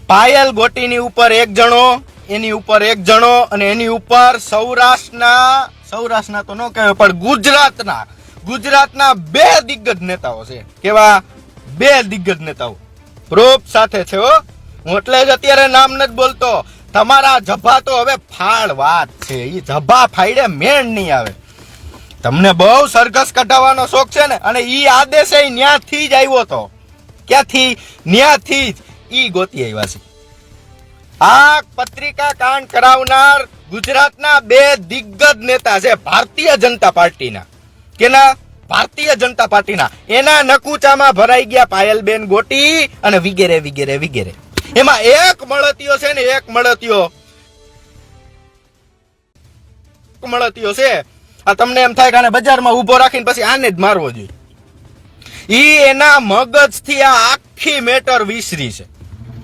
પાયલ ગોટીની ઉપર એક જણો, એની ઉપર એક જણો અને એની ઉપર સૌરાષ્ટ્રના તો ન કહેવાય પણ ગુજરાતના બે દિગ્ગજ નેતાઓ છે. કેવા? બે દિગ્ગજ નેતાઓ પ્રૂફ સાથે છે હો. હું એટલે જ અત્યારે નામ નથી બોલતો. તમારા જભા તો હવે ફાળ વાત છે, એ જભા ફાઈડે મેણ નહીં આવે. તમને બહુ સરઘસ કઢાવવાનો શોખ છે ને, અને ઈ આદેશ ન્યાથી જ આવ્યો હતો. ક્યાંથી? ન્યાથી જ ઈ ગોતી આવ્યા છે. આ પત્રિકા કાંડ કરાવનાર ગુજરાતના બે દિગ્ગજ નેતા છે ભારતીય જનતા પાર્ટીના. કેના? ભારતીય જનતા પાર્ટીના. એના નકુચામાં ભરાઈ ગયા પાયલબેન ગોટી અને વિગેરે વિગેરે વિગેરે. એમાં એક મળતિયો છે ને, એક મળતિયો છે. આ તમને એમ થાય કે આને બજારમાં ઉભો રાખીને પછી આને જ મારવો જોઈએ. ઈ એના મગજથી આ આખી મેટર વિસરી છે.